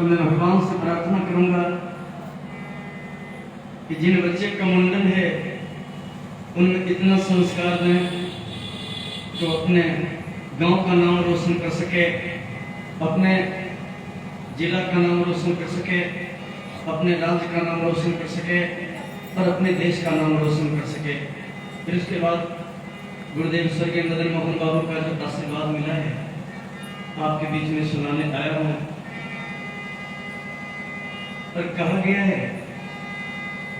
तो मैं भगवान से प्रार्थना करूंगा कि जिन बच्चे का मुंडन है उनमें इतना संस्कार दें जो अपने गांव का नाम रोशन कर सके, अपने जिला का नाम रोशन कर सके, अपने राज्य का नाम रोशन कर सके और अपने देश का नाम रोशन कर सके। फिर उसके बाद गुरुदेव स्वर्गीय मदन मोहन बाबू का जो आशीर्वाद मिला है आपके बीच में सुनाने आया हूं। और कहा गया है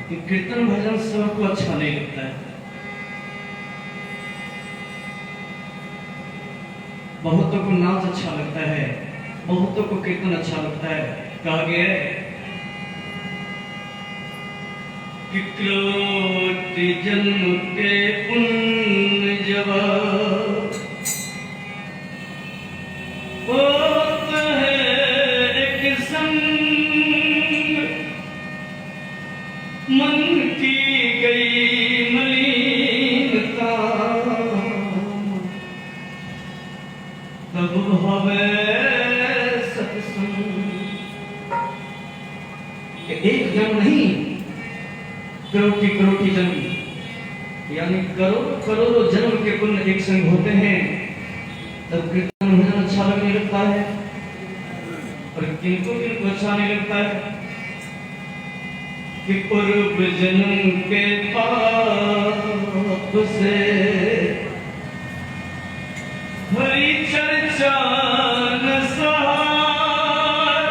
कि कीर्तन भजन सबको अच्छा नहीं लगता है, बहुतों को नाच अच्छा लगता है, बहुतों को कीर्तन अच्छा लगता है। कहा गया है कि क्रोध जन्म के पुण्य जवाब होता है एक संग, मन की गई मलिनता तब भवे सत्संग। एक जन्म नहीं, करोटी जन्म, यानी करोड़ों जन्म के पुण्य एक संग होते हैं तब कीर्तन भजन अच्छा लगने लगता है। और किनको अच्छा नहीं लगता है कि पूर्व जन्म के पाप से हरि चर्चा न सहार,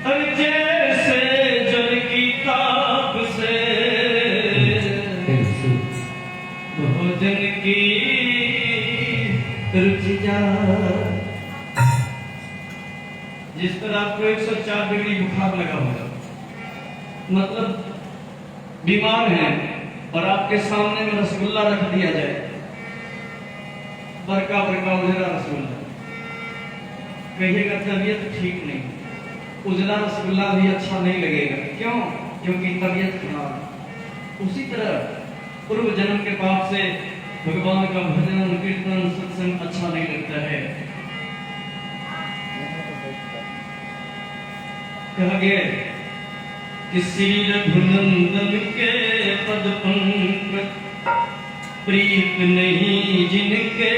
और जैसे जल की ताप से भोजन की रुचि जा। जिस पर आपको 104 डिग्री बुखार लगा होगा, मतलब बीमार हैं और आपके सामने में रसगुल्ला रख दिया जाए, बड़का उजला रसगुल्ला, कहिएगा तबीयत ठीक नहीं। उजला रसगुल्ला भी अच्छा नहीं लगेगा, क्यों? क्योंकि तबीयत खराब। उसी तरह पूर्व जन्म के पाप से भगवान का भजन कीर्तन सत्संग अच्छा नहीं लगता है। कहा गया कि श्री रघुनंदन के पद पंकज प्रीत नहीं जिनके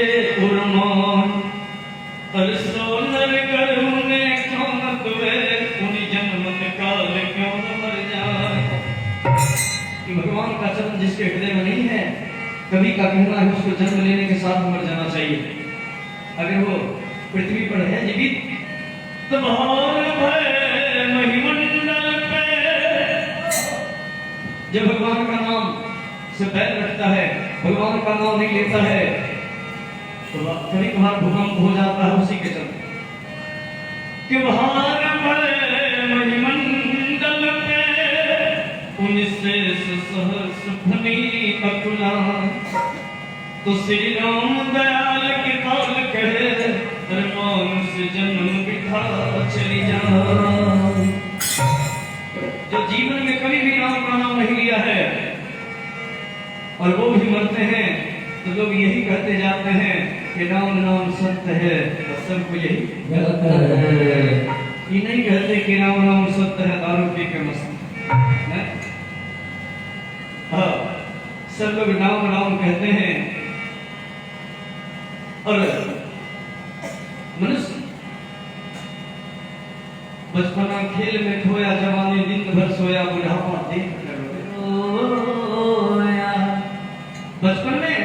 उर्मान, पर सो नर गरु में क्यों न तुवे उन जन्मत काल क्यों न मर जाए। कि भगवान का चरण जिसके हृदय में नहीं है, कभी का कहना है उसको जन्म लेने के साथ मर जाना चाहिए। अगर वो पृथ्वी पर है जीवित तो भार भय महिमंडल पे जब भगवान का नाम से बैर रखता है, भगवान का नाम नहीं लेता है, तो कभी कभार भूकंप हो जाता है उसी के चलते कि भार भय महिमंडल पे उनसे सहस फनी अकुला। तो श्री राम दयाल के काल कहे मानुष जन्म बिठा चली जा। जो जीवन में कभी भी राम का नाम नहीं लिया है और वो भी मरते हैं तो लोग यही कहते जाते हैं कि राम नाम सत्य है, और सबको यही गलत है। ये नहीं कहते कि राम नाम सत्य है, दारू पी के मस्त है। हाँ, सब लोग राम राम कहते हैं। और मनुष्य बचपना खेल में खोया, जवानी दिन भर सोया, बुढ़ापा देख कर रोया। बचपन में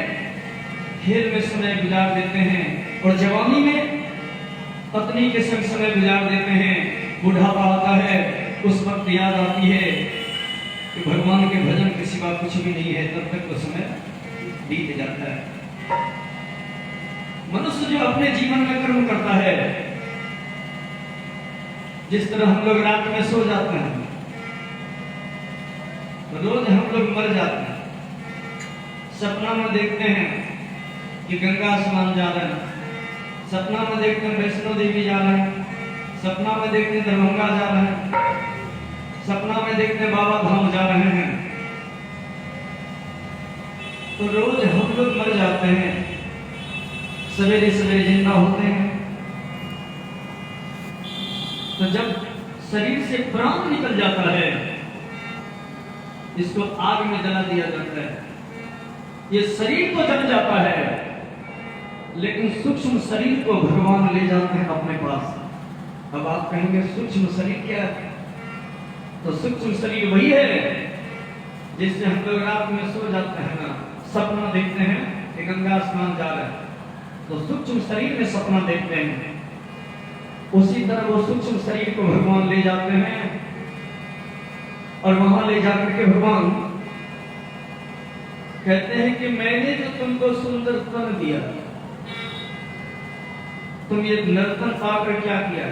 खेल में समय गुजार देते हैं और जवानी में पत्नी के संग समय गुजार देते हैं। बुढ़ापा आता है, उस वक्त याद आती है कि भगवान के भजन के सिवा कुछ भी नहीं है, तब तक वो समय बीत जाता है। मनुष्य जो अपने जीवन में कर्म करता है, जिस तरह हम लोग रात में सो जाते हैं तो रोज हम लोग मर जाते हैं। सपना में देखते हैं कि गंगा स्नान जा रहे हैं, सपना में देखते हैं वैष्णो देवी जा रहे हैं, सपना में देखते हैं दरभंगा जा रहे हैं, सपना में देखते हैं बाबा धाम जा रहे हैं। तो रोज हम लोग मर जाते हैं, सवेरे सवेरे जिंदा होते हैं। तो जब शरीर से प्राण निकल जाता है, इसको आग में जला दिया जाता है। ये शरीर तो जल जाता है, लेकिन सूक्ष्म शरीर को भगवान ले जाते हैं अपने पास। अब आप कहेंगे सूक्ष्म शरीर क्या है? तो सूक्ष्म शरीर वही है जिससे हम लोग रात में सो जाते हैं ना, सपना देखते हैं कि गंगा स्नान जा रहे हैं, तो सूक्ष्म शरीर में सपना देखते हैं। उसी तरह वो सूक्ष्म शरीर को भगवान ले जाते हैं और वहां ले जाकर के भगवान कहते हैं कि मैंने जो तुमको सुंदर तन दिया, तुम ये नर्तन पाकर क्या किया?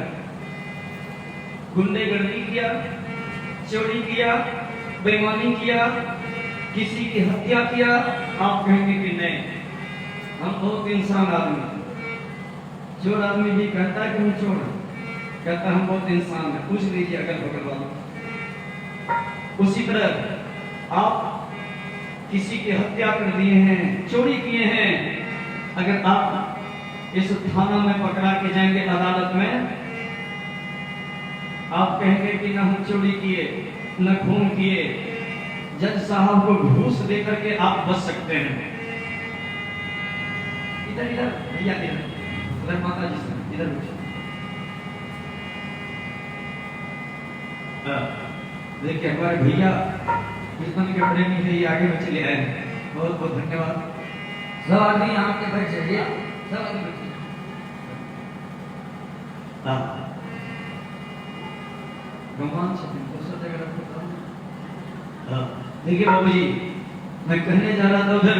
गुंडेगर्दी किया, चोरी किया, बेईमानी किया, किसी की हत्या किया? आप कहेंगे कि नहीं, हम बहुत इंसान आदमी। चोर आदमी भी कहता है कि हम चोर हैं, कहता है हम बहुत इंसान है। पूछ लीजिए अगल बगल वालों। उसी तरह आप किसी की हत्या कर दिए हैं, चोरी किए हैं, अगर आप इस थाना में पकड़ा के जाएंगे अदालत में, आप कहेंगे कि ना हम चोरी किए, न खून किए, जज साहब को घूस देकर के आप बच सकते हैं। इधर इधर भैया, इधर माता जी से इधर देखिए, हमारे भैया कृष्ण के प्रेमी है, ये आगे में चले आए हैं। बहुत बहुत धन्यवाद। सब आदमी यहाँ के बैठ जाइए, सब आदमी बैठिए। भगवान देखिए बाबू जी, मैं कहने जा रहा था उधर,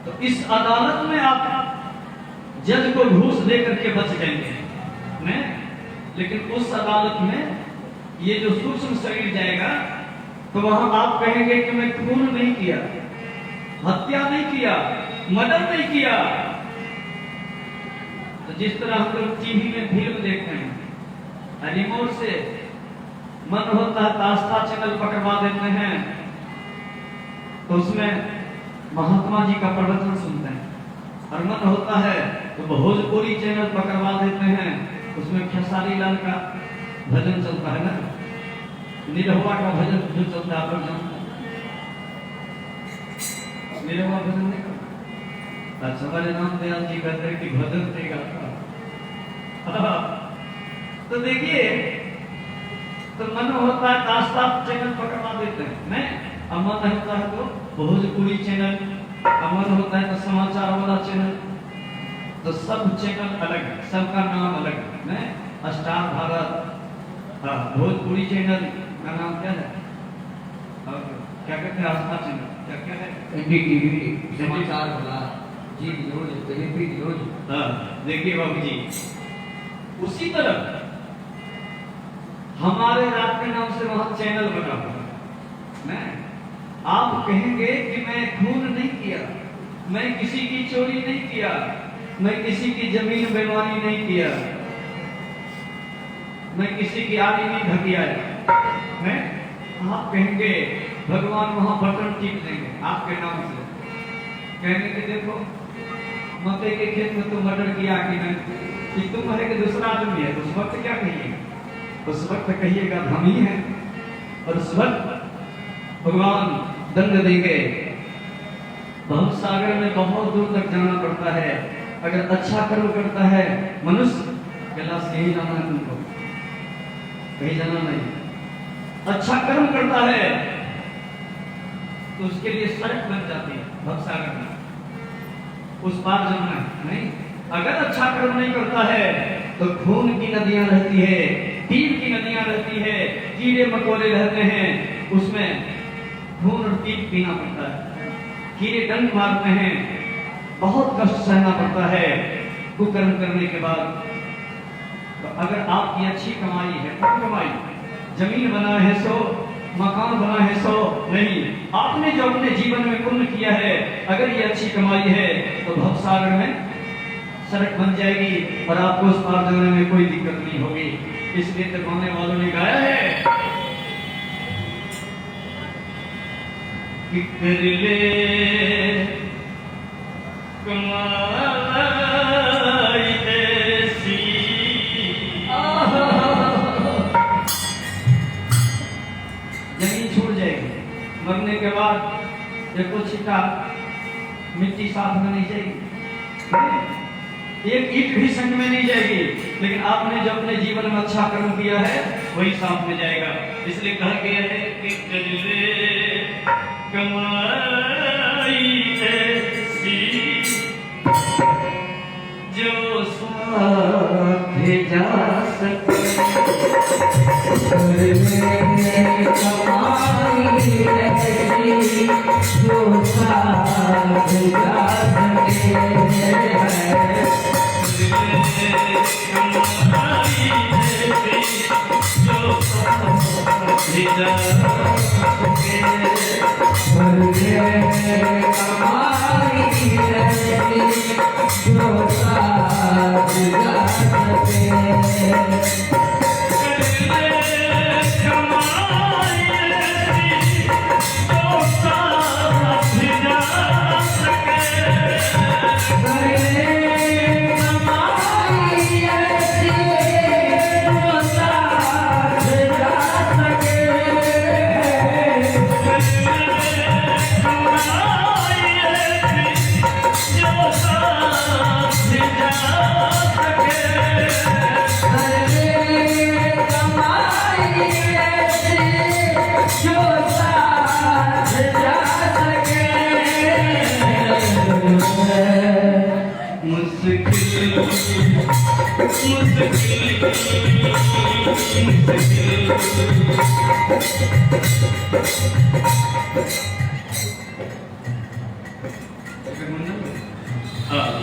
तो इस अदालत में आप जज को घूस देकर के बच जाएंगे, नहीं? लेकिन उस अदालत में ये जो सूक्ष्म शरीर जाएगा, तो वहां आप कहेंगे कि मैं खून नहीं किया, हत्या नहीं किया, मर्डर नहीं किया। तो जिस तरह हम लोग टीवी में फिल्म देखते हैं, रिमोट से मन होता है आस्था चैनल पकड़वा देते हैं, तो उसमें महात्मा जी का प्रवचन सुनते हैं, और मन होता है तो भोजपुरी चैनल पकड़वा देते हैं, उसमें खेसारी लाल का भजन चलता है ना, निरहुआ का भजन जो चलता है, आप लोग जानते हैं। निरहुआ भजन नहीं करता, अच्छा हमारे नाम दयाल जी कहते हैं कि भजन नहीं गाता। तो देखिए, तो मन होता है आस्था चैनल पकड़वा देते हैं, नहीं? अब मन होता है तो भोजपुरी चैनल, अब मन होता है तो समाचार वाला चैनल, तो सब चैनल अलग है, सबका नाम अलग है, नहीं? स्टार भारत, भोजपुरी चैनल का नाम क्या है? और क्या कहते हैं? आस्था चैनल क्या क्या है? एनडीटीवी, समाचार वाला, जी न्यूज, एबीपी न्यूज। देखिए बाबू जी, उसी तरह हमारे रात के नाम से वहां चैनल बना हुआ है। आप कहेंगे कि मैं खून नहीं किया, मैं किसी की चोरी नहीं किया, मैं किसी की जमीन बेईमानी नहीं किया, मैं किसी की आदि नहीं ढकिया, मैं आप कहेंगे भगवान वहां बटन टिप देंगे आपके नाम से, कहेंगे कि देखो मकई के खेत में तो मर्डर किया कि नहीं, कि तुम है कि दूसरा आदमी है। उस वक्त क्या कहिएगा? उस वक्त कहिएगा हम ही हैं, और उस वक्त भगवान दंड देंगे। बहुत सागर में बहुत दूर तक जाना पड़ता है। अगर अच्छा कर्म करता है मनुष्य, कैलाश यही जाना है तुमको, कहीं जाना नहीं। अच्छा कर्म करता है तो उसके लिए सड़क बन जाती है भवसागर में, उस पार जाना है, नहीं? अगर अच्छा कर्म नहीं करता है तो खून की नदियां रहती है, तीर की नदियां रहती है, कीड़े मकोड़े रहते हैं, उसमें खून और तीर पीना पड़ता है, कीड़े डंक मारते हैं, बहुत कष्ट सहना पड़ता है कुकर्म करने के बाद। तो अगर आपकी अच्छी कमाई है, कमाई, जमीन बना है सो, मकान बना है सो, नहीं, आपने जो अपने जीवन में पुण्य किया है, अगर ये अच्छी कमाई है तो भवसागर में सड़क बन जाएगी और आपको उस पार जाने में कोई दिक्कत नहीं होगी। इसलिए तो गाने वालों ने गाया है कि कर ले कमाई बेटा मिट्टी साथ में नहीं जाएगी, एक ईंट भी संग में नहीं जाएगी, लेकिन आपने जो अपने जीवन में अच्छा कर्म किया है वही साथ में जाएगा। इसलिए कहा गया है कि कर ले कमाई ऐसी जो साथ जा सके, कर ले कमाई ऐसी जो साथ जा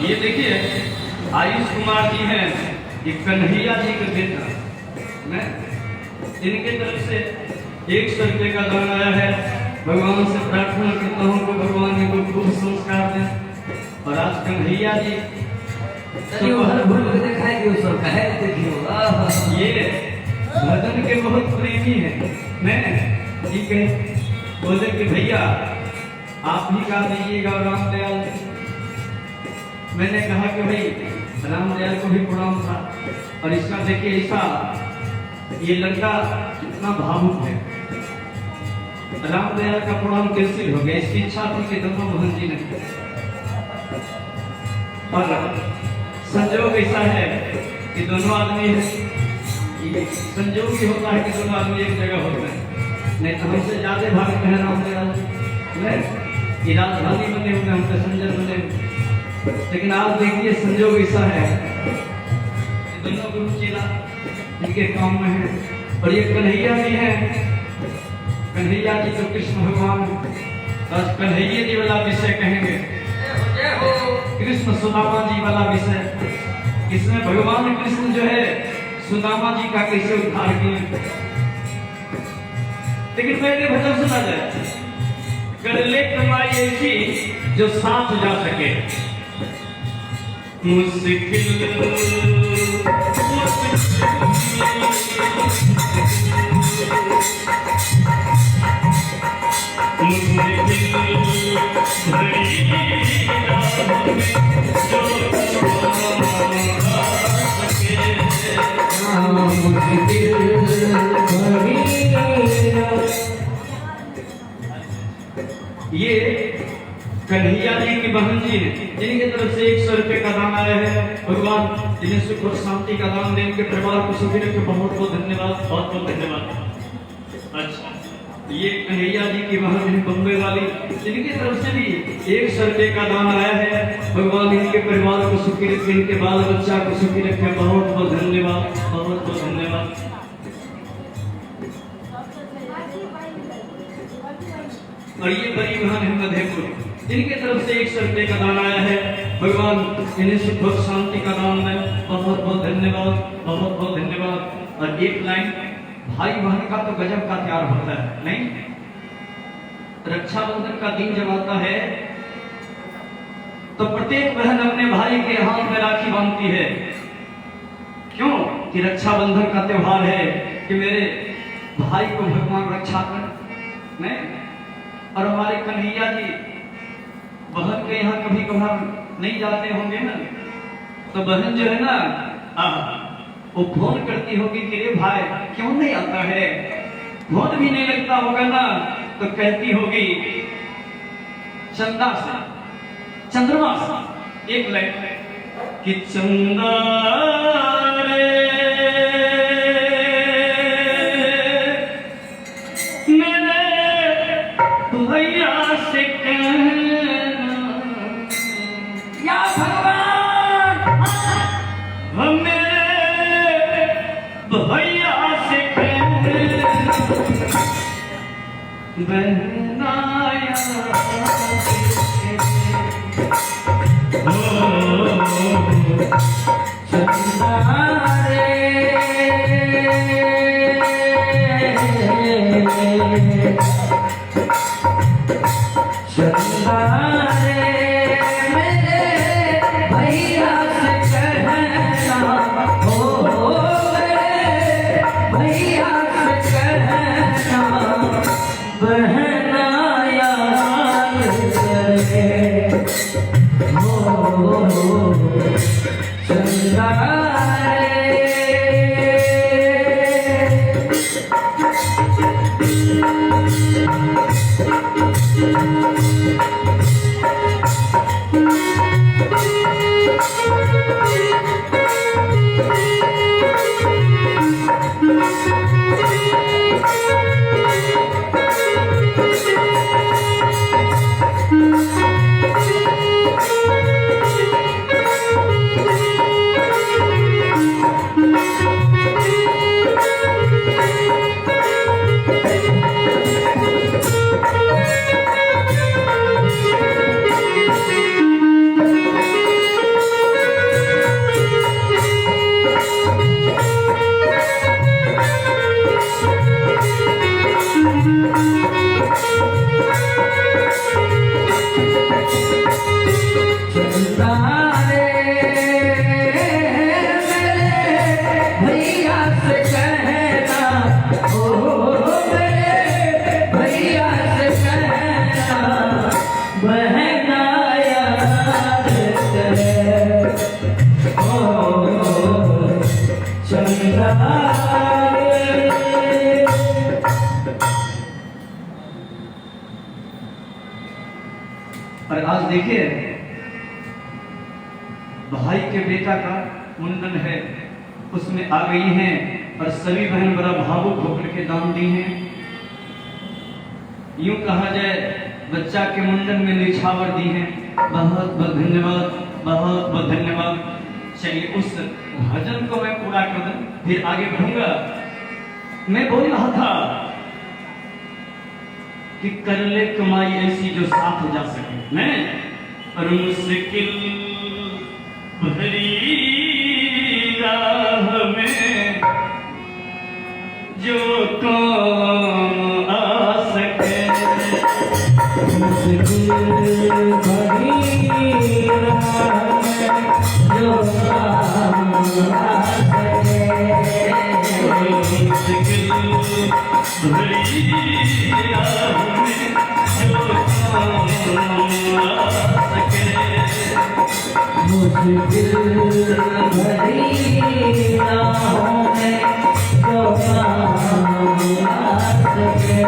ये देखिए आयुष कुमार जी हैं, ये कन्हैया जी के बेटा, मैं इनके तरफ से 100 रुपये का दान आया है। भगवान से प्रार्थना करता हूँ कि भगवान इनको खूब संस्कार दें। और आज कन्हैया जी ये भजन के बहुत प्रेमी हैं। मैं ठीक है बोले कि भैया आप ही गा दीजिएगा रामदयाल। मैंने कहा कि भाई रामदयाल को भी प्रणाम था, और इसका देखिए ऐसा ये लड़का कितना भावुक है। रामदयाल का प्रणाम कैसे हो गया, इसकी इच्छा थी कि दोनों मोहन जी ने, और संजोग ऐसा है कि दोनों आदमी संजोग ही होता है कि दोनों आदमी एक जगह होते हैं, नहीं तो हमसे ज्यादा भागते हैं रामदयाल। ये राजधानी बने हुए हमसे संजय बने हुए, लेकिन आप देखिए संजोग ऐसा है कि दोनों गुरु चेला इनके काम में है। और ये कन्हैया जी है, कन्हैया जी तो कृष्ण भगवान। आज कन्हैया जी वाला विषय कहेंगे, कृष्ण सुदामा जी वाला विषय। इसमें भगवान कृष्ण जो है सुदामा जी का कैसे उद्धार किए। लेकिन पहले भजन सुना जाए, कर ले कमाई ऐसी जो साथ जा सके, मुश्किल ये कन्हैया जी की बहन जी है, जिनकी तरफ से 100 रुपये का दान आया है। भगवान जिन्हें सुख और शांति का दान दे, उनके परिवार को सुखी रखे। बहुत बहुत धन्यवाद, बहुत बहुत धन्यवाद। अच्छा, ये कन्हैया जी की बहन है बम्बई वाली, जिनकी तरफ से भी 100 रुपये का दान आया है। भगवान इनके परिवार को सुखी रखे, इनके बाल बच्चा को सुखी रखे। बहुत बहुत धन्यवाद, बहुत बहुत धन्यवाद। और ये बड़ी बहन है मधेपुर, जिनके तरफ से 100 रुपये का दान आया है। भगवान इन्हें सुख और शांति का दान में बहुत बहुत धन्यवाद, बहुत बहुत धन्यवाद। और एक लाइन, भाई बहन का तो गजब का प्यार होता है, नहीं? रक्षाबंधन का दिन जब आता है तो प्रत्येक बहन अपने भाई के हाथ में राखी बांधती है। क्यों? कि रक्षाबंधन का त्योहार है कि मेरे भाई को भगवान रक्षा कर, नहीं? और हमारे कन्हैया जी बहन के यहाँ कभी कभार नहीं जाते होंगे ना, तो बहन जो है ना वो फोन करती होगी कि रे भाई क्यों नहीं आता है। फोन भी नहीं लगता होगा ना, तो कहती होगी चंदा से, चंद्रमा से। एक लाइन कि चंदा रे मेरे भैया से कहना, या भगवान वो मेरे भैया से कहना बहनाया और आज देखिए भाई के बेटा का मुंडन है, उसमें आ गई हैं और सभी बहन बड़ा भावुक होकर के दान दी हैं। यूं कहा जाए बच्चा के मुंडन में निछावर दी हैं। बहुत बहुत धन्यवाद, बहुत बहुत धन्यवाद। चलिए उस भजन को मैं पूरा कर दूं, फिर आगे बढ़ूंगा। मैं बोल रहा था कि कर ले कमाई ऐसी जो साथ जा सके, मैं और मुश्किल भरी राह में जो काम आ सके, मुश्किल भरी राह में जो काम आ सके, मुश्किल भरी राह में जो काम आ सके, मुश्किल भरी राहों में जो काम आ सके,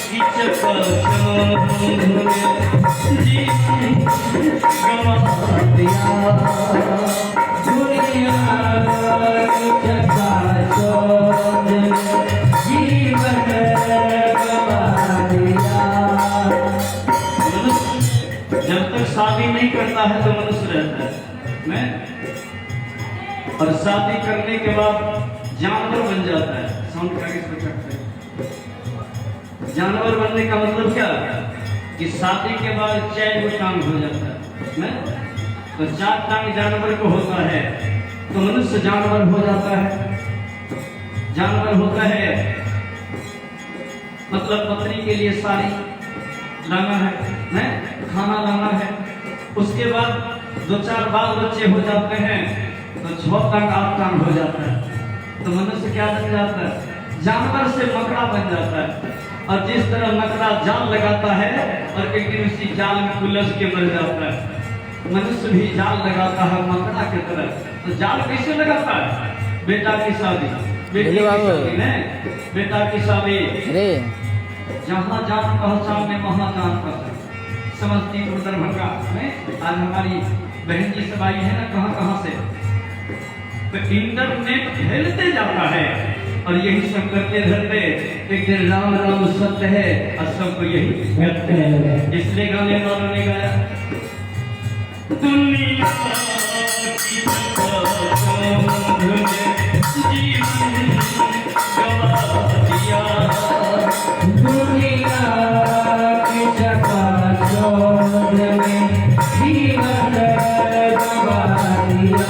की चकाचौंध जीवन गंवा दिया दुनिया की चकाचौंध जीवन गंवा दिया। जब तक शादी नहीं करता है तो मनुष्य रहता है मैं, और शादी करने के बाद जानवर बन जाता है। साउंड का इस बच्चा जानवर बनने का मतलब क्या कि शादी के बाद 4 टांग हो जाता है मैं, तो 4 टांग जानवर को होता है तो मनुष्य जानवर हो जाता है। जानवर होता है मतलब पत्नी के लिए साड़ी लाना है, मैं खाना लाना है। उसके बाद 2-4 बाल बच्चे हो जाते हैं तो 6 टांग 8 टांग हो जाता है। तो मनुष्य क्या बन जाता है? जानवर से मकड़ा बन जाता है। और जिस तरह मकड़ा जाल लगाता है और एक दिन उसी जाल में उलझ के मर जाता है, मनुष्य भी जाल लगाता है मकड़ा की तरह। तो जाल कैसे लगाता है? बेटा की शादी, बेटी की शादी, बेटा की शादी, जहाँ जान पहचान में वहाँ जान पहचान। समस्तीपुर दरभंगा में आज हमारी बहन जी सब आई है ना, कहाँ कहाँ से। तो इंटरनेट फैलते जाता है और यही सब करते धरते एक दिन राम राम सत्य है और सबको यही करते हैं। इसलिए गाने वालों ने गाया दुनिया की चकाचौंध में जीवन गवा दिया, दुनिया की चकाचौंध में जीवन गवा दिया।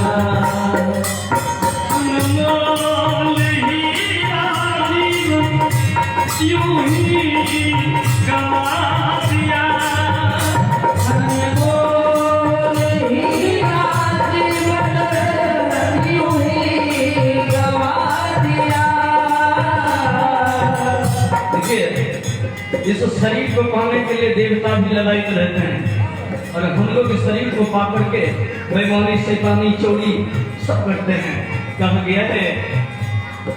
अनमोल हीरा जीवन यूं ही गवा दिया, अनमोल हीरा जीवन यूं ही गवा दिया। देखिए इस शरीर को पाने के लिए देवता भी ललायित रहते हैं और हम लोग इस शरीर को पा करके बेईमानी शैतानी चोरी सब करते हैं। कहा गया है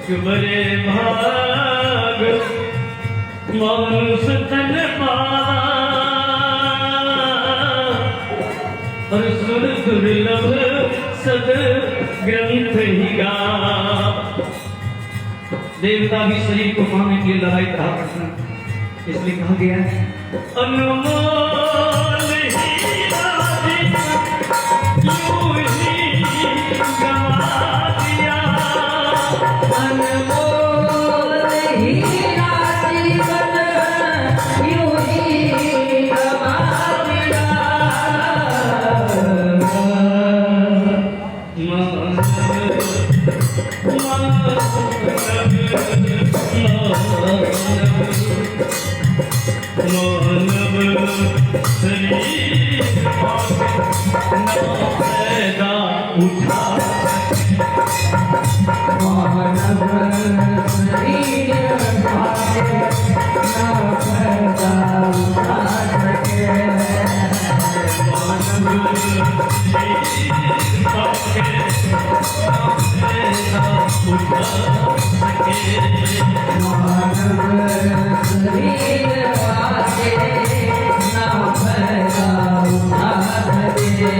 कि बड़े भाग मानुष तन पावा और सुर दुर्लभ सद ग्रंथ ही गा। देवता भी शरीर को पाने के लिए लड़ाई रहा करते हैं। इसलिए कहा गया है अनमोल हीरा यूं ही गवा दिया, अनमोल हीरा जीवन यूं ही गवा दिया। मानव शरीर पैदा उठा, मानव शरीर भागे न पैदा उठा सके। मानव शरीर भागे न पैदा उठा सके, मानव शरीर भागे न पैदा उठा सके।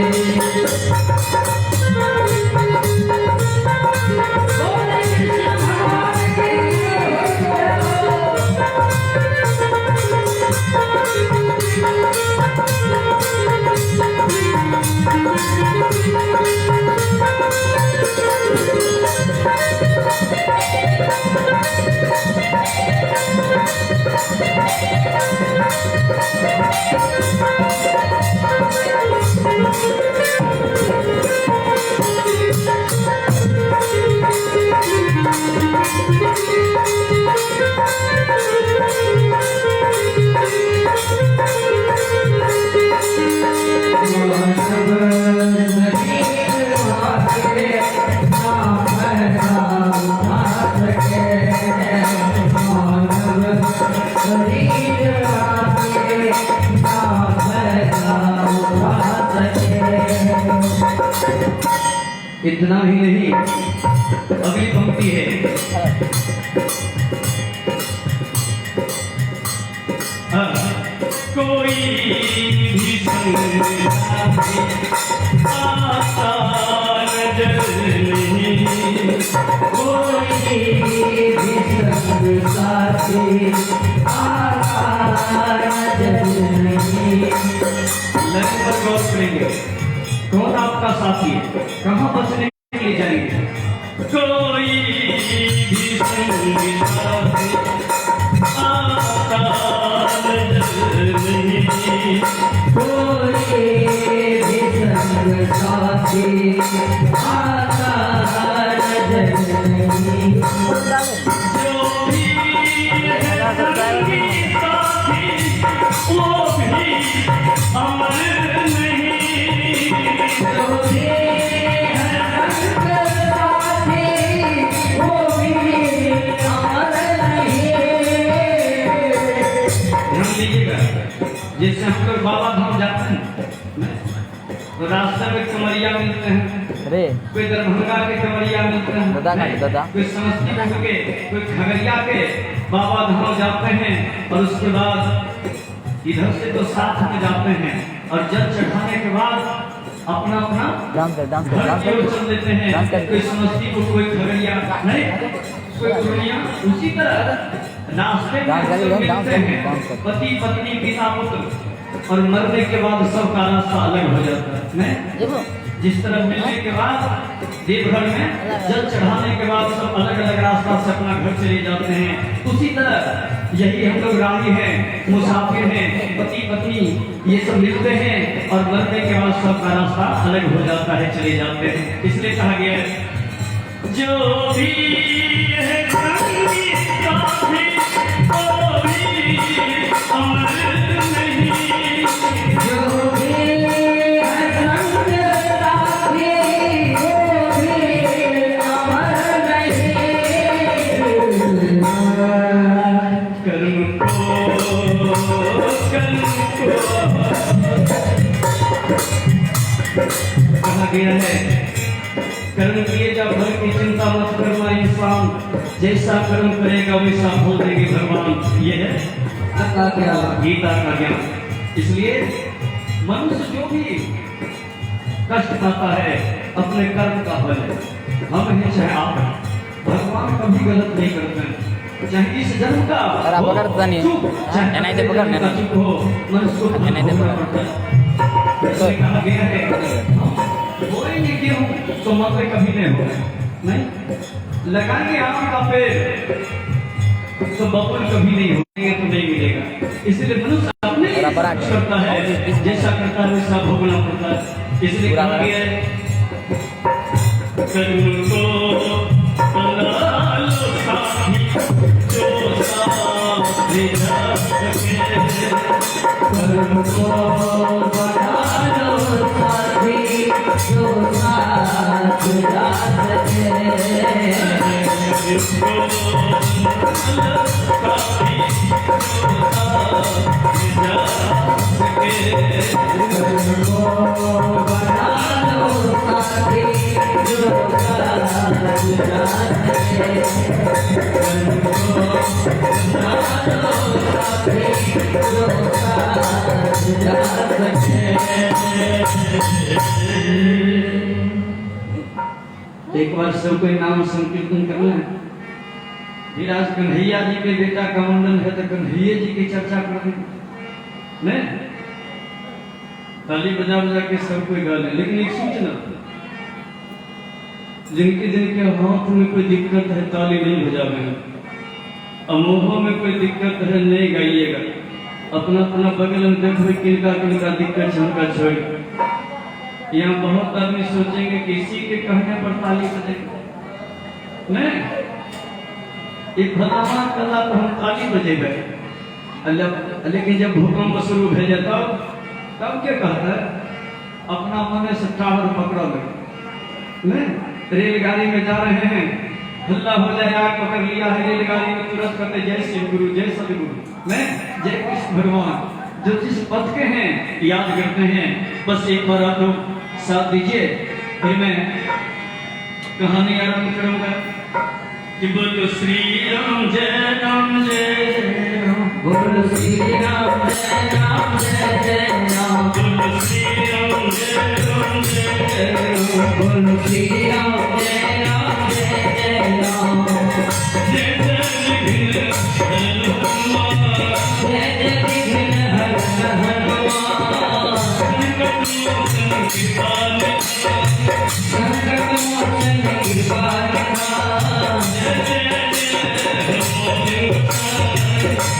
इतना ही नहीं, अगली पंक्ति है कोई भी संग आता नजर नहीं, कोई भी संग साथी आता नजर नहीं। लाइन पर गौर करेंगे, कौन आपका साथी है, कहाँ बसने के लिए जाएंगे। कोई भी संग साथी आता नजर नहीं, कोई भी संग साथी आता नजर नहीं। जो भी है संगी साथी वो भी अमर नहीं, जो भी है संग साथी वो भी अमर नहीं। ध्यान दीजिएगा, जैसे हम लोग बाबा धाम जाते हैं तो रास्ते में कमरिया मिलते हैं, अरे कोई दरभंगा के कमरिया मिलते हैं, दादा का दादा कोई समस्तीपुर के, कोई खगड़िया के बाबा धाम जाते हैं और उसके बाद इधर से तो साथ में जाते हैं और जल चढ़ाने के बाद अपना अपना डांस कर डांस कर घर डांस की ओर कर चल देते हैं। डांस कर। कोई समस्तीपुर, कोई खगड़िया, नहीं कोई पूर्णिया। उसी तरह रास्ते में डांस कर, सब डांस मिलते कर, हैं, डांस कर। पति पत्नी पिता पुत्र, और मरने के बाद सबका रास्ता अलग हो जाता है। नहीं देखो जिस तरह मिलने के बाद देवघर में जल चढ़ाने के बाद सब अलग अलग रास्ता से अपना घर चले जाते हैं, उसी तरह यही हम लोग राही हैं, मुसाफिर हैं, पति पत्नी ये सब मिलते हैं और मरने के बाद सबका रास्ता अलग हो जाता है, चले जाते हैं। इसलिए कहा गया है जो भी है संगी साथी वो भी अमर नहीं, जो भी है संगी साथी वो भी अमर नहीं। कर्म कहा गया है कर्म किए जा फल की चिंता मत करना इंसान, जैसा कर्म करेगा वैसा फल देंगे भगवान। ये है गीता का ज्ञान। इसलिए मनुष्य जो भी कष्ट पाता है अपने कर्म का फल है। हम हैं चाहे आप हैं, भगवान कभी गलत नहीं करते हैं, चाहे इस जन्म का अरे पकड़ता नहीं चुप, चाहे नहीं तो पकड़ने का चुप हो, मनुष्य को नहीं तो भोगना पड़ता है। इसलिए कहा गया है बोएंगे गेहूं तो मकई कभी नहीं होगा, नहीं लगाएंगे आम का पेड़ तो बबूल कभी नहीं होगा, तो नहीं मिलेगा। इसलिए मनुष्य अपने लिए करता है, जैसा करता है वैसा भोगना पड़ता है। इसलिए कहा गया है कर्म को बना लो साथी जो साथ निभा सके, कर्म को बना लो साथी जो साथ निभा सके, इसको साथी जो साथ निभा सके, कर्म को बना लो साथी जो साथ निभा सके, कर्म को बना लो साथी जो साथ निभा सके। एक बार सब कोई नाम संकीर्तन करना है। फिर आज कन्हैया जी के बेटा का मुंडन है तो कन्हैया जी की चर्चा कर नहीं, ताली बजा बजा के सब कोई गा ले। लेकिन एक सूचना, जिनके हाथ में कोई दिक्कत है ताली नहीं बजावे, अमोह में कोई दिक्कत है नहीं गाइएगा। अपना अपना बगल में देखो किनका किनका दिक्कत है उनका छोड़। यहाँ बहुत आदमी सोचेंगे कि इसी के कहने पर ताली बजेगा, नहीं एक भलावा कला तो हम ताली बजेगा। लेकिन जब भूकंप शुरू हो जाता तब क्या कहता है अपना मन से टावर पकड़ा ले, नहीं रेलगाड़ी में जा रहे हैं, हल्ला हो जाए आग पकड़ लिया है रेलगाड़ी में, तुरंत कहते जय शिव गुरु जय सदगुरु, नहीं जय कृष्ण भगवान। जो जिस पथ के हैं याद करते हैं। बस एक बार आप लोग साथ दीजिए, फिर मैं कहानी आरंभ करूंगा कि बोलो श्री राम जय राम जय जय राम, बोलो श्री राम जय राम जय जय राम, बोलो श्री राम जय राम जय जय राम, बोलो श्री राम जय राम जय जय राम, जय जय विघ्न हनुमान, जय जय विघ्न हनुमान, संकट मोचन कृपाल,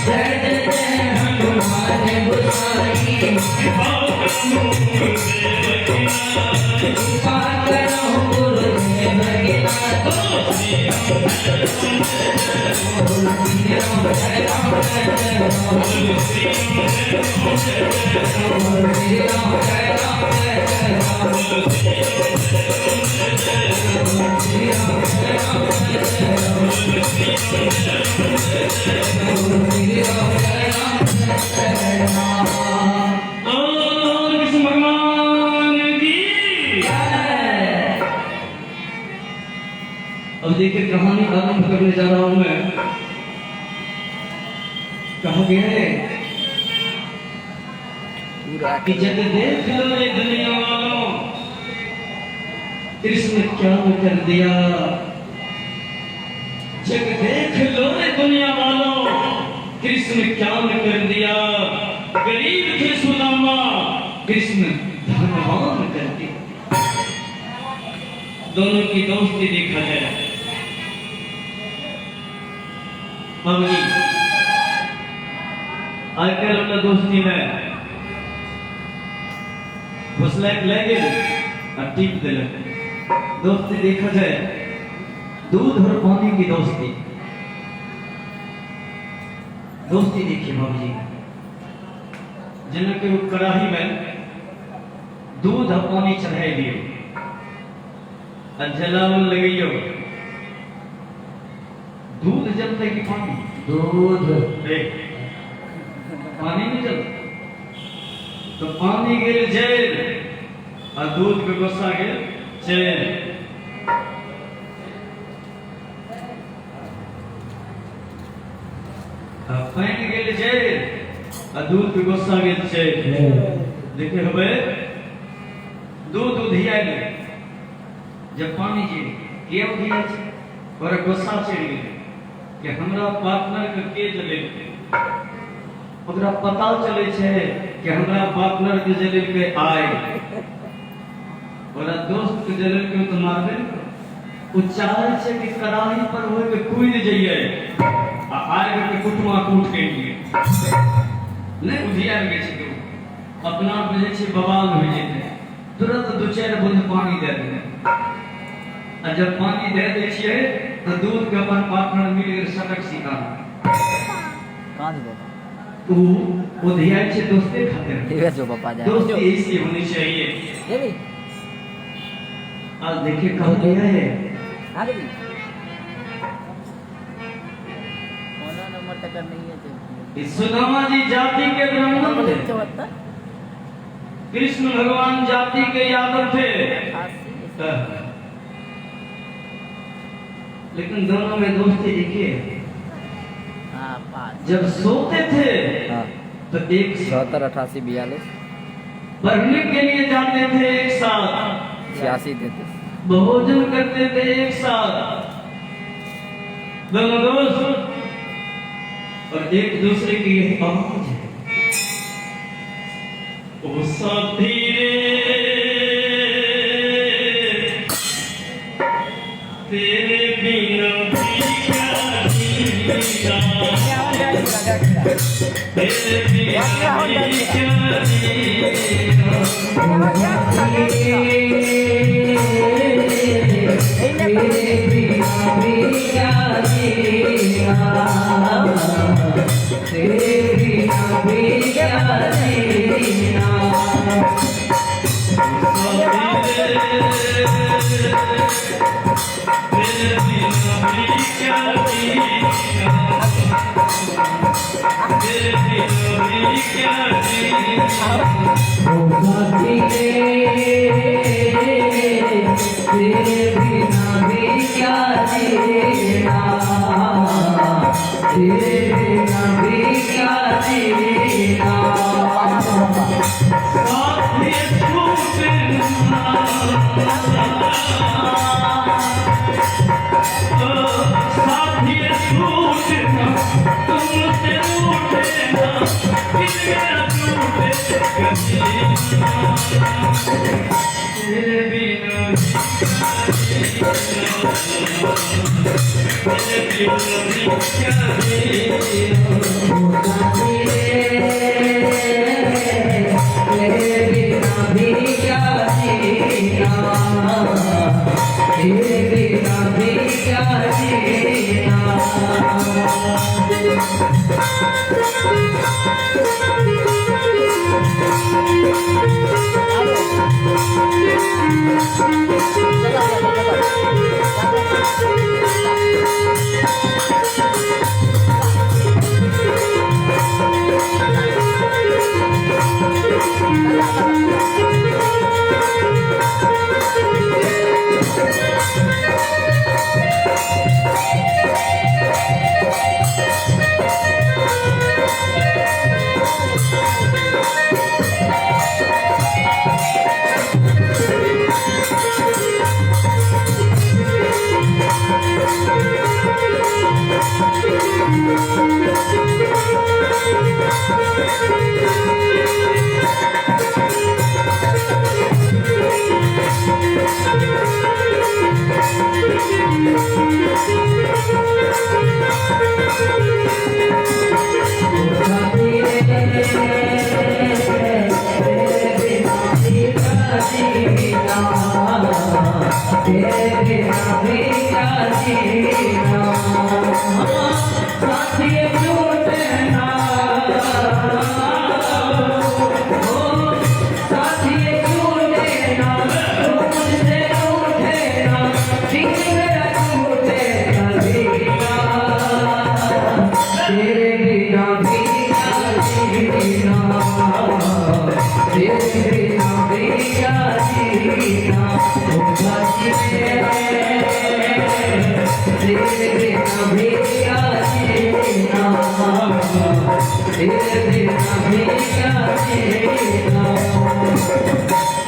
जय जय हनुमान गोसाई, कृपा करो गुरुदेव के नाथ, कृष्ण भगवान की देखिए कहानी आरंभ करने जा रहा हूं मैं। कहा गया है कि जब देख लो ये दुनिया वालों कृष्ण क्या कर दिया। जब देख लो रे दुनिया वालों कृष्ण क्या कर दिया। गरीब थे सुदामा कृष्ण धनवान कर दिया। दोनों की दोस्ती देखा जाए। मम्मी आजकल अपना दोस्ती में घुसला ले गए और टीप दिलक। दोस्ती देखा जाए दूध और पानी की दोस्ती। दोस्ती देखिए बाबू जी, जिनके वो कड़ाही में दूध और पानी चढ़ाई दिए और जलावन लगाइयो। दूध जलते कि पानी? दूध पानी नहीं जलता। तो पानी गिर जेल और दूध पे गुस्सा गिर जेल। पानी गिर जेल और दूध पे गुस्सा गिर जेल। देखिए हमें दूध उधिया गए जब पानी जी के उधिया और गुस्सा चढ़ गए कि हमरा पार्टनर के जले। ओकरा पता चले छे कि हमरा पार्टनर के जले पे आए और दोस्त के जले के तो मारबे। उ चाहे छे कि कड़ाही पर होय के कूद जाइए आ आए के कुटवा कूट के लिए नहीं उधिया गए छे। तो अपना बुझे छे बवाल हो जेते तुरंत दो चार बूंद पानी दे दे। आ जब पानी दे दे छिए तो दूध के अपन पार्टनर मिल के सटक सिखा कहां दे वो ध्यान से दोस्ती खातिर। ठीक है जो पापा जाए दोस्ती ऐसी होनी चाहिए। ये भी आज देखिए कहा गया है आगे भी कौन नंबर टक्कर नहीं है तो इस सुदामा जी जाति के ब्राह्मण थे। कृष्ण भगवान जाति के यादव थे। लेकिन दोनों में दोस्ती देखिए। जब सोते थे तो एक 77 88 42 पढ़ने के लिए जाते थे एक साथ। 86 33 भोजन करते थे एक साथ दोनों दोस्त। और एक दूसरे की यही आवाज है ओ साथी रे तेरे बिना भी क्या जीना। तेरे बिना भी क्या जीना। तेरे बिना भी क्या जीना। तेरे बिना भी क्या जीना।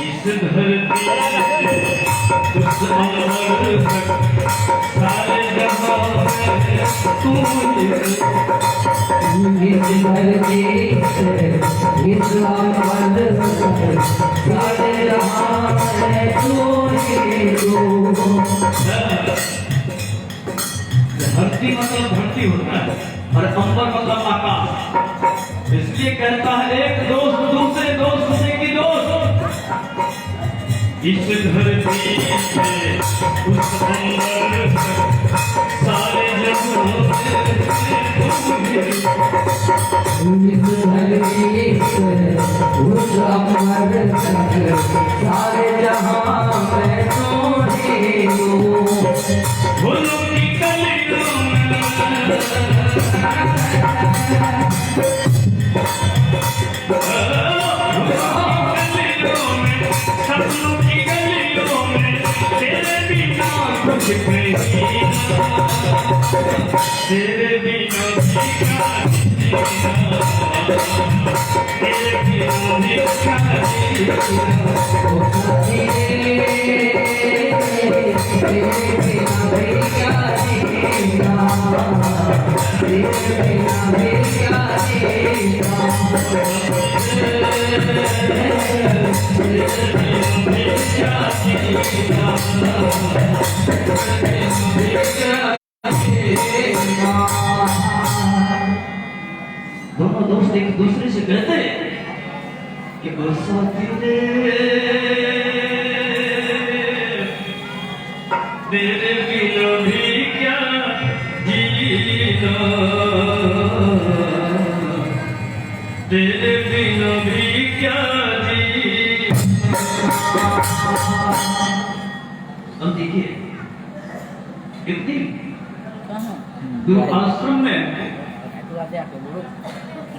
इस धरती उस अमर तक सारे जहां में तू धरती मतलब धरती होता है और अंबर मतलब आकाश। इसलिए कहता है एक दोस्त दूसरे दोस्त से की दोस्त इस धरती से उस अंबर तक सारे जहां सारे जहां में फूलों की कलियों में सपनों की गलियों में तेरे बिना कुछ नहीं, तेरे बिना तेरे दोनों दोस्त एक दूसरे से कहते कि तेरे बिना भी क्या जीना, तेरे बिना भी क्या जीना। अब देखिए कितनी कहाँ गुरु आश्रम में तू आते आके बोलो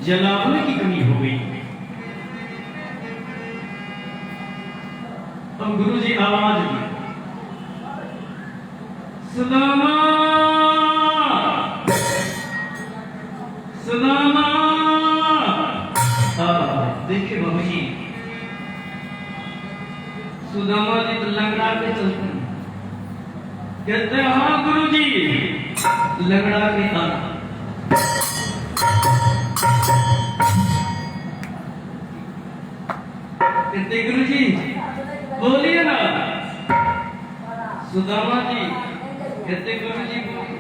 जलावन की कमी हो गई। अब गुरु जी आवाज दी, सलामा सलामा। देखिए बाबू जी सुदामा जी तो लंगड़ा के चलते हैं। कहते हैं हाँ गुरु जी लंगड़ा के आना। कहते गुरु जी बोलिए ना। सुदामा जी कहते गुरु जी बोलिए।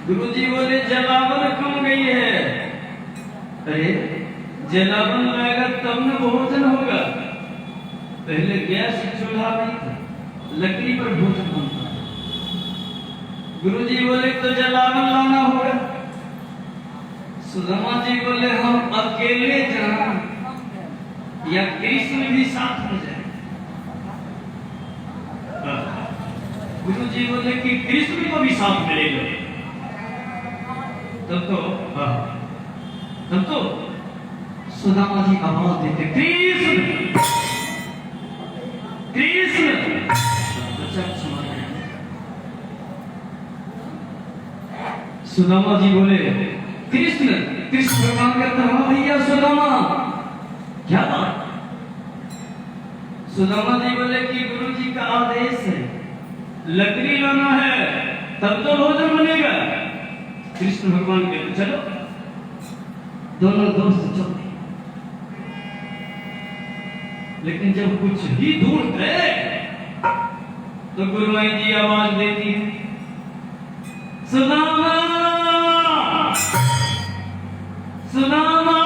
गुरु जी बोले जलावन कम गई है। अरे जलावन लाएगा तब न भोजन होगा। पहले गैस चूल्हा नहीं था, लकड़ी पर भोजन बनता। गुरु जी बोले तो जलावन लाना होगा। सुदामा जी बोले हम अकेले जाएं या कृष्ण भी साथ हो जाए। गुरु जी बोले कि कृष्ण को भी साथ मिलेगा। तब तो सुदामा जी आवाज देते कृष्ण कृष्ण। बच्चा सुना रहे हैं। सुदामा जी बोले कृष्ण। कृष्ण भगवान कहता हाँ भैया सुदामा क्या बात। सुदामा जी बोले कि गुरु जी का आदेश है लकड़ी लाना है तब तो भोजन बनेगा। कृष्ण भगवान कहते चलो। दोनों दोस्त चलते। लेकिन जब कुछ ही दूर गए तो गुरुमाई जी आवाज देती है सुदामा सुदामा।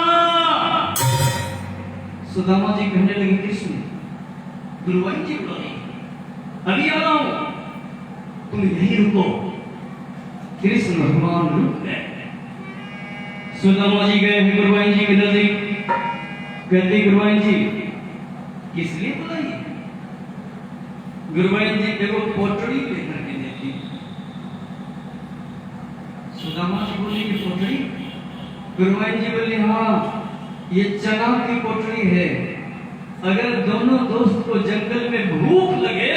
सुदामा जी कहने लगे कृष्ण गुरुवाई जी बुलाए अभी आ रहा हूं तुम यहीं रुको। कृष्ण भगवान रुक गए। सुदामा जी गए गुरुवाई जी के नजदीक। कहते गुरुवाई जी किस लिए बुलाई। गुरुवाई जी देखो पोटड़ी लेकर के देती। सुदामा जी बोली कि पोटड़ी। गुरुवाई जी बोली हाँ ये चना की पोटली है। अगर दोनों दोस्त को जंगल में भूख लगे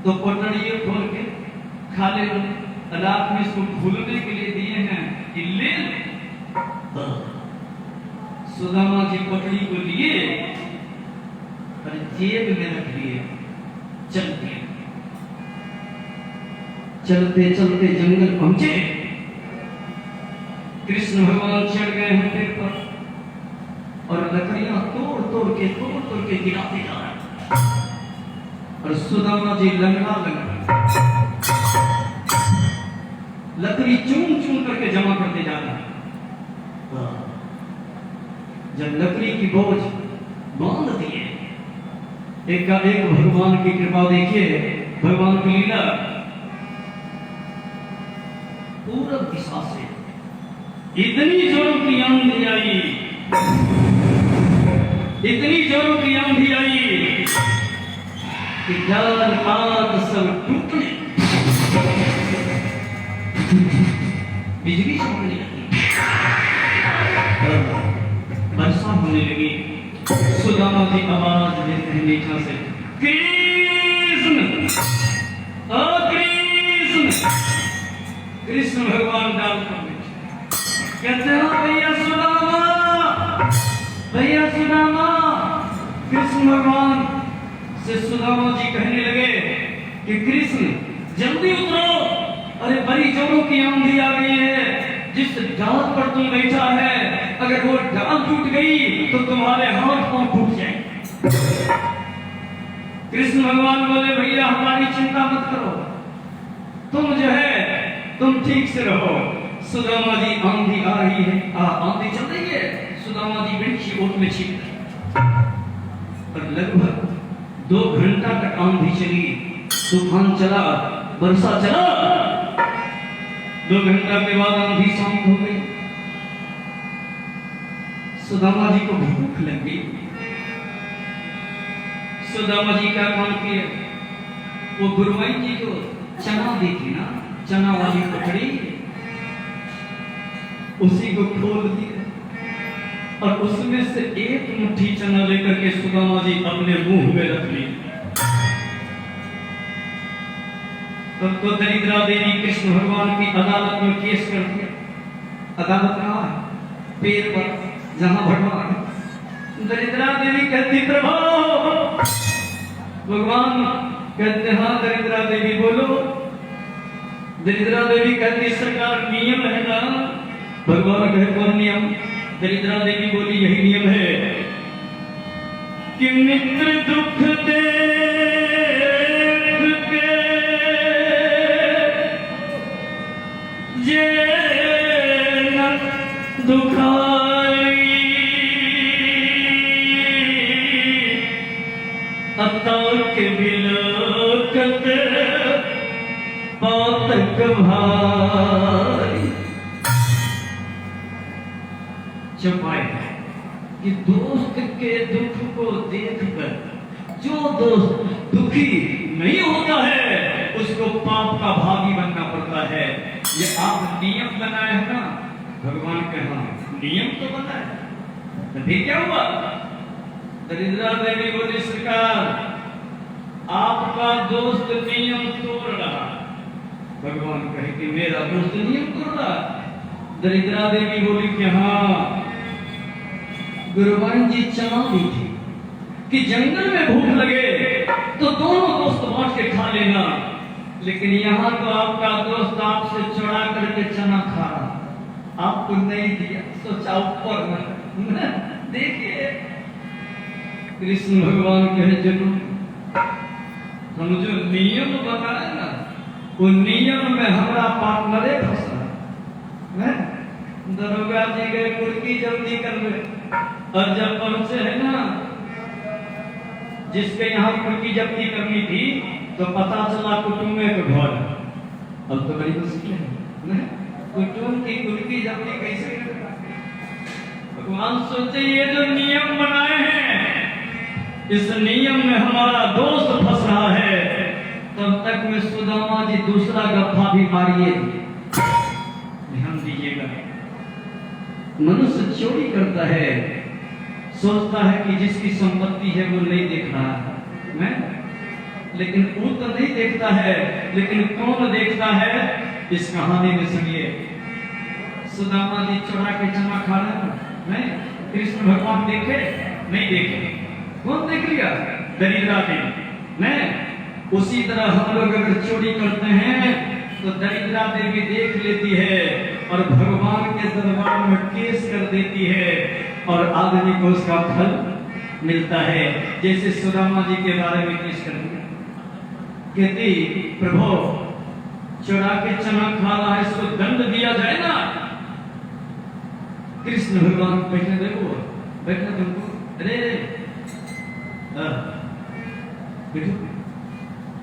तो पोटली खोल के खा ले। रात में इसको भूलने के लिए दिए हैं कि ले ले। सुदामा जी पोटली को लिए और जेब में रख लिए। चलते चलते चलते जंगल पहुंचे। कृष्ण भगवान चढ़ गए हैं पेड़ पर और लकड़ियां तोड़ तोड़ के गिराते जा रहे हैं। और सुदामा जी लंगड़ा लकड़ी चून चून करके जमा करते जा रहे हैं। जब लकड़ी की बोझ बांध दिए, एक का एक भगवान की कृपा देखिए, भगवान की लीला। पूरब दिशा से इतनी जोरों की आंधी आई, इतनी जोरों की आंधी आई कि डाल पात सब टूटने, बिजली चमकने लगी, वर्षा होने लगी। सुदामा की आवाज देते हैं नीचा से, कृष्ण, ओ कृष्ण। कृष्ण भगवान डाल पर कहते हैं भैया सुदामा, भैया सुदामा। कृष्ण भगवान से सुदामा जी कहने लगे कि कृष्ण जल्दी उतरो, अरे बड़ी जोरों की आंधी आ गई है। जिस डाल पर तुम बैठा है, अगर वो डाल टूट गई तो तुम्हारे हाथ पांव टूट जाएंगे। कृष्ण भगवान बोले भैया हमारी चिंता मत करो, तुम जो है तुम ठीक से रहो। सुदामा जी आंधी आ रही है, आंधी चल रही है। सुदामा जी वृक्ष की ओट में छिप गए और लगभग 2 घंटा तक आंधी चली, तूफान चला, वर्षा चला। 2 घंटा के बाद आंधी शांत हो गई। सुदामा जी को भूख लग गई। सुदामा जी क्या काम किए, वो गुरुवाइन जी को चना दी थी ना, चना वाली पकड़ी, उसी को खोल दिया और उसमें से एक मुट्ठी चना लेकर के सुदामा जी अपने मुंह में रख ली। तब तो दरिद्रा देवी कृष्ण भगवान की अदालत में केस कर दिया। अदालत कहाँ है? पेड़ पर, जहां भगवान है। दरिद्रा देवी कहती प्रभु, भगवान कहते हाँ दरिद्रा देवी बोलो। दरिद्रा देवी कहती सरकार नियम है ना। भगवान कहे कौन नियम? दरिद्रा देवी बोली यही नियम है कि मित्र दुख देख के ये न दुखाई, अतक बिलोकत पातक भाई। चौपाई कि दोस्त के दुख को देखकर जो दोस्त दुखी नहीं होता है उसको पाप का भागी बनना पड़ता है। ये आप नियम बनाए हैं ना, भगवान के हाँ नियम तो बनाए, तभी क्या हुआ? दरिद्रा देवी बोली सरकार आपका दोस्त नियम तोड़ रहा। भगवान कहे कि मेरा दोस्त नियम तोड़ रहा। दरिद्रा देवी बोली कि हाँ गुरुवाइन जी चना दी थी कि जंगल में भूख लगे तो दोनों दोस्त बांट के खा लेना, लेकिन यहाँ तो आपका दोस्त आपसे चुरा करके चना खा रहा, आपको नहीं दिया, सोचा ऊपर न देखिए। कृष्ण भगवान कहे जरूर हम जो नियम बनाए ना, वो नियम में हमारा पार्टनरे फंसा है। दरोगा जी गए कुर्की जल्दी कर ले, और जब पहुंचे है ना जिसके यहाँ कुर्की जब्ती करनी थी तो पता चला कुटुंब के घर। अब तो बड़ी मुश्किल है, कुटुंब की कुर्की जब्ती कैसे करेगा? भगवान सोचे ये जो नियम बनाए हैं इस नियम में हमारा दोस्त फंस रहा है। तब तक में सुदामा जी दूसरा गप्पा भी मारिए, ध्यान दीजिएगा। मनुष्य चोरी करता है, सोचता है कि जिसकी संपत्ति है वो नहीं देख रहा है, लेकिन वो तो नहीं देखता है, लेकिन कौन देखता है? इस कहानी में सुनिए। सुदामा जी चुरा के चना खा रहे हैं, कृष्ण भगवान देखे? नहीं देखे। कौन देख लिया? दरिद्रा देवी। उसी तरह हम लोग अगर चोरी करते हैं तो दरिद्रा देवी देख लेती है और भगवान के दरबार में केस कर देती है और आदमी को उसका फल मिलता है। जैसे सुदामा जी के बारे में केस कर दिया, कहती प्रभु चुरा के चना खा रहा है, इसको दंड दिया जाए ना। कृष्ण भगवान बैठे, देखो बैठे तुमको, अरे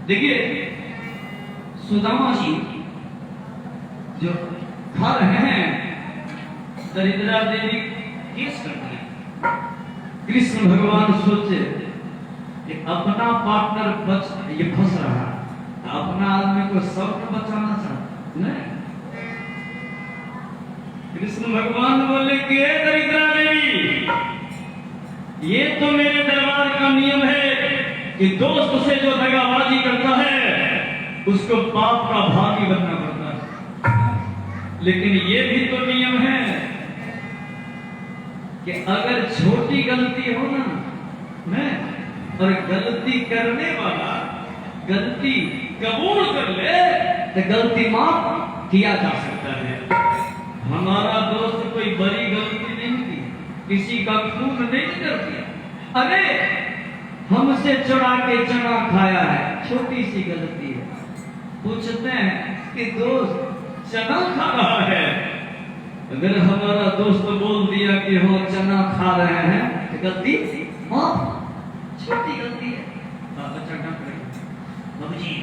देखिए सुदामा जी जो खा रहे हैं, दरिद्रा देवी केस करती है। कृष्ण भगवान सोचे कि अपना पार्टनर ये फंस रहा है, अपना आदमी को सबको बचाना चाहता नहीं। कृष्ण भगवान बोले कि दरिद्रा देवी, ये तो मेरे दरबार का नियम है कि दोस्त से जो दगाबाजी करता है उसको पाप का भागी बनना पड़ता है। लेकिन ये भी तो नियम है कि अगर छोटी गलती हो ना, और गलती करने वाला गलती कबूल कर ले तो गलती माफ किया जा सकता है। हमारा दोस्त कोई बड़ी गलती नहीं की, किसी का खून नहीं कर दिया, अरे हमसे चुरा के चना खाया है, छोटी सी गलती है। पूछते हैं कि दोस्त चना खा रहा है, अगर हमारा दोस्त बोल दिया कि हाँ चना खा रहे हैं तो गलती माफ, छोटी गलती है। बाबूजी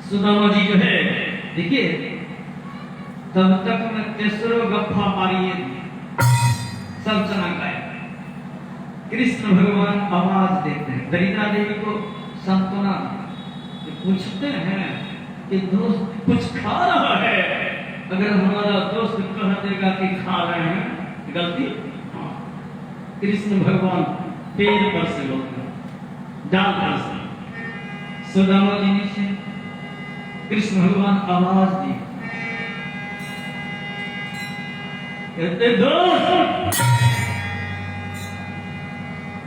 सुदामा जी जो है, देखिए तब तक मैं तेसरो गप्फा मारिए सब चना खाए। कृष्ण भगवान आवाज देते हैं, दरिद्रा देवी को सांत्वना पूछते हैं कि दोस्त कुछ खा रहा है, अगर हमारा दोस्त कह देगा कि खा रहे हैं गलती, हाँ। कृष्ण भगवान पेड़ पर से बोलते, डाल पर से सुदामा जी नीचे, कृष्ण भगवान आवाज दी, कहते दोस्त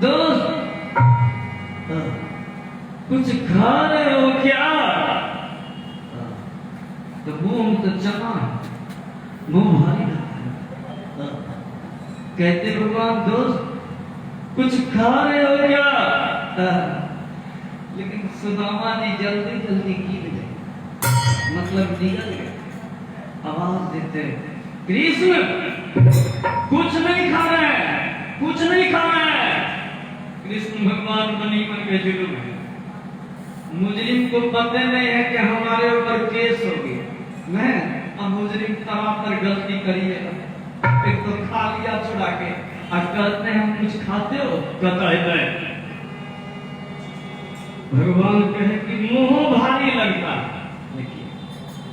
दोस्त कुछ खा रहे हो क्या? तो मुंह तो चना, मुंह भारी लगता है। कहते भगवान दोस्त कुछ खा रहे हो क्या? लेकिन सुदामा जी जल्दी जल्दी गिर गए, मतलब निकल गए। आवाज देते कृष्ण कुछ नहीं खा रहे हैं, कुछ नहीं खा रहे हैं। कृष्ण भगवान बनी मन के जुलूम है, मुजरिम को पता नहीं है कि हमारे ऊपर केस हो गया, मैं अब मुजरिम तवा पर गलती करी है, एक तो खा लिया चुरा के, और कहते हैं हम कुछ खाते हो, कहता है भगवान कहे कि मुंह भारी लगता है। देखिए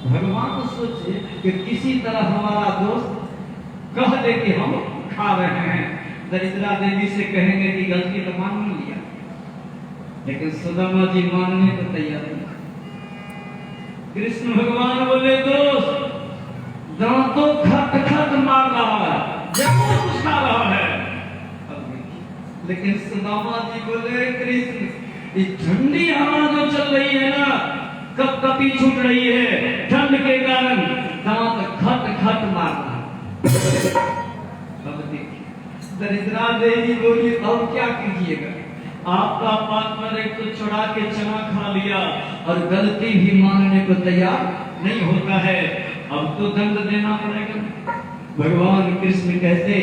भगवान सोचे कि किसी तरह हमारा दोस्त कह दे कि हम खा रहे हैं, दरिद्रा देवी से कहेंगे कि गलती तो मान लिया, लेकिन सुदामा जी मानने को तैयार नहीं। कृष्ण भगवान बोले दोस्त दांतों खट खट मार रहा है, जरूर कुछ खा रहा है। लेकिन सुदामा जी बोले कृष्ण ये ठंडी हवा जो चल रही है ना, कब कपी छूट रही है, ठंड के कारण दांत खट खट मार रहा है। अब देखिए दरिद्रा देवी बोली अब क्या कीजिएगा, आपका पार्टनर एक तो चुरा के चना खा लिया और गलती भी मानने को तैयार नहीं होता है, अब तो दंड देना पड़ेगा। भगवान कृष्ण कहते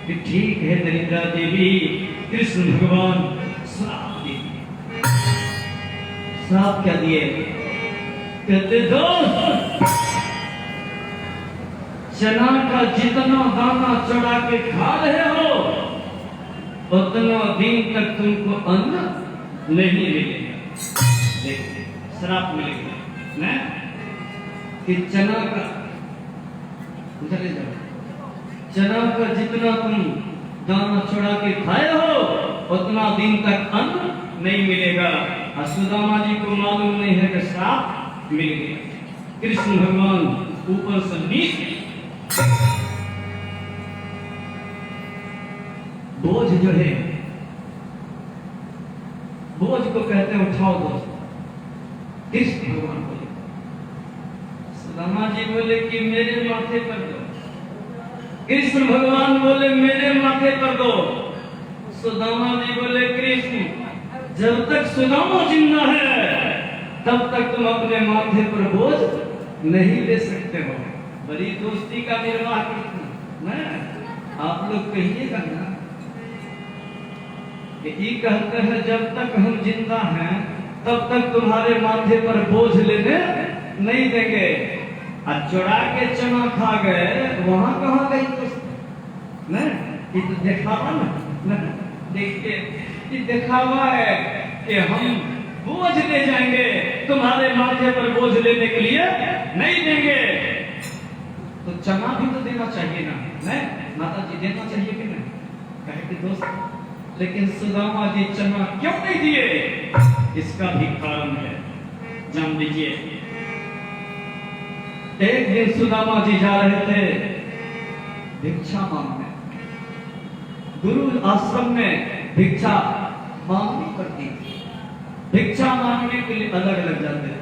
कि ठीक है दरिद्रा देवी। कृष्ण भगवान श्राप दिए। श्राप क्या दिए? कहते दोस्त चना का जितना दाना चढ़ा के खा रहे हो उतना दिन तक तुमको अन्न नहीं मिलेगा। देखिए श्राप मिलेगा ना कि चना का चले जाओ। चना का जितना तुम दाना चुरा के खाए हो उतना दिन तक अन्न नहीं मिलेगा। और सुदामा जी को मालूम नहीं है कि श्राप मिल गया। कृष्ण भगवान ऊपर से नीचे बोझ जो है, बोझ को कहते हैं उठाओ दोस्त। कृष्ण भगवान बोले, सुदामा जी बोले कि मेरे माथे पर दो। कृष्ण भगवान बोले मेरे माथे पर दो। सुदामा जी बोले कृष्ण जब तक सुदामा जिंदा है तब तक तुम अपने माथे पर बोझ नहीं ले सकते हो। बड़ी दोस्ती का निर्वाह करना ना, आप लोग कहिएगा ना कि ये कहते हैं जब तक हम जिंदा हैं तब तक तुम्हारे माथे पर बोझ लेने नहीं देंगे। और चुरा के चना खा गए, वहां कहाँ गई दोस्त? ये तो दिखावा ना, देखिए ये दिखावा है कि हम बोझ ले जाएंगे, तुम्हारे माथे पर बोझ लेने के लिए नहीं देंगे। तो चना भी तो देना चाहिए ना, नहीं माता जी देना चाहिए कि नहीं? कहे कि दोस्त लेकिन सुदामा जी चना क्यों नहीं दिए? इसका भी कारण है, जान लीजिए। एक दिन सुदामा जी जा रहे थे भिक्षा मांगने। गुरु आश्रम में भिक्षा मांगनी पड़ती थी। भिक्षा मांगने के लिए अलग अलग जाते थे।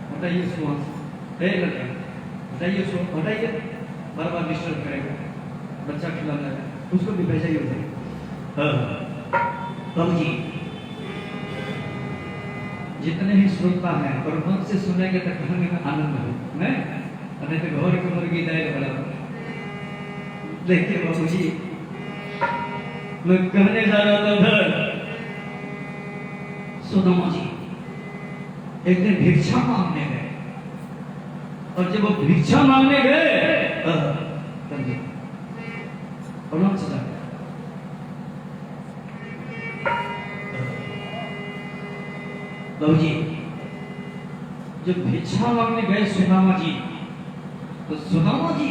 हटाइए हटाइए हटाइए, बार बार डिस्टर्ब करेगा, बच्चा खिलाना है, उसको भी भेजाइए उधर। बाबू जी जितने ही श्रोता हैं और मन से सुनेंगे तो कहानी में आनंद हो, नहीं तो घर की मुर्गी दाल बड़ा। देखिए बाबू जी, मैं कहने जा रहा था उधर, सुदामा जी एक दिन भिक्षा मांगने गए। और जब वो भिक्षा मांगने गए बाबू जी जब भिक्षा मांगने गए सुदामा जी, तो सुदामा जी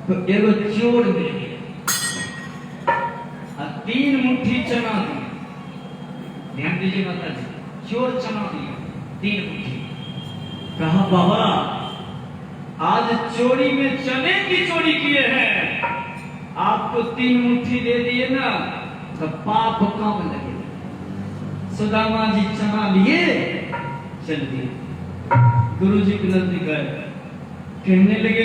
तो एगो चोर मिल गया और 3 मुट्ठी चना दी। ध्यान दीजिए माता जी, चोर चना दिया 3 मुट्ठी। कहा बाबा आज चोरी में चने की चोरी किए हैं, आपको 3 मुट्ठी दे दिए ना तो पाप कम लगे। सुदामा जी चना लिए चल दिए। गुरुजी के नजदीक गए, कहने लगे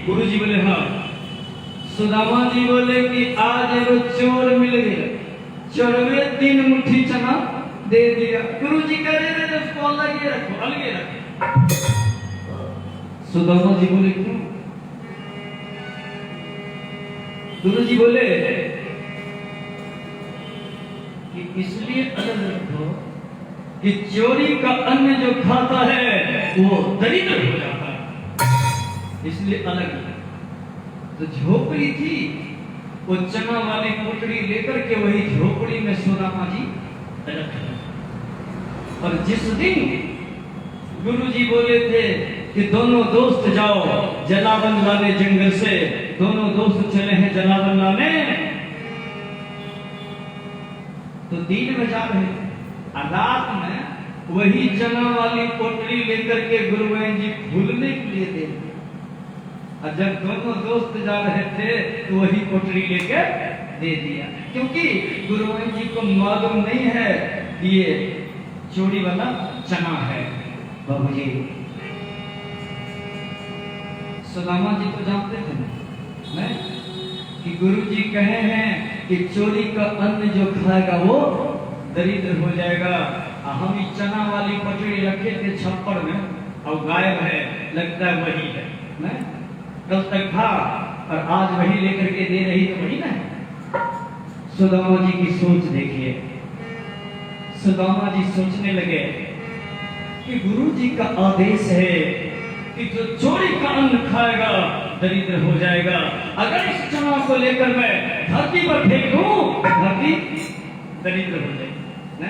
गुरुजी बोले हाँ। सुदामा जी बोले कि आज एगो चोर मिल गया, चोरवे 3 मुट्ठी चना दे दिया। गुरुजी कह रहे थे उसको अलग रखो। सुदामा जी बोले क्यों? गुरुजी बोले कि इसलिए अलग रखो कि चोरी का अन्न जो खाता है वो दरिद्र हो जाता है, इसलिए अलग। तो झोपड़ी थी, वो चना वाली पोटली लेकर के वही झोपड़ी में सुदामा जी रख दिया। और जिस दिन गुरुजी बोले थे कि दोनों दोस्त जाओ जलावन लाने जंगल से, दोनों दोस्त चले हैं जलावन लाने, तो दिन में जा रहे थे। रात में वही चना वाली पोटली लेकर के गुरुवाइन जी भूलने के लिए दे। और जब दोनों दोस्त जा रहे थे तो वही पोटली लेकर दे दिया, क्योंकि गुरुवाइन जी को मालूम नहीं है कि ये चोरी वाला चना है। बाबूजी सुदामा जी को जानते थे ना कि गुरुजी कहे हैं कि चोरी का अन्न जो खाएगा वो दरिद्र हो जाएगा। हम इस चना वाली पटड़ी रखे थे छप्पड़ में और गायब है, लगता है वही है ना, कल तक था और आज वही लेकर के दे रही तो वही ना। सुदामा जी की सोच देखिए। सुदामा जी सोचने लगे कि गुरु जी का आदेश है कि जो चोरी का अन्न खाएगा दरिद्र हो जाएगा। अगर इस चना को लेकर मैं धरती पर फेंक दूं, धरती दरिद्र हो जाएगी ना।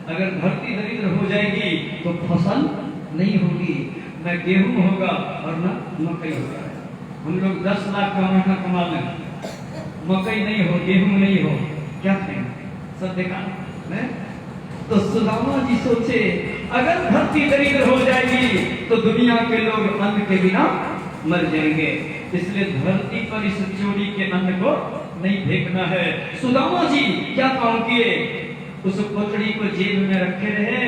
अगर धरती दरिद्र हो जाएगी तो फसल नहीं होगी, न गेहूं होगा और न मकई होगा। हम लोग 10 लाख का महीना कमा लें, मकई नहीं हो, गेहूं नहीं हो, क्या करेंगे? सब बेकार है। तो सुदामा जी सोचे अगर धरती दरिद्र हो जाएगी तो दुनिया के लोग अन्न के बिना मर जाएंगे, इसलिए धरती पर इस चोरी के अन्न को नहीं फेंकना है। सुदामा जी क्या काम किए, उस पोटड़ी को जेब में रखे रहे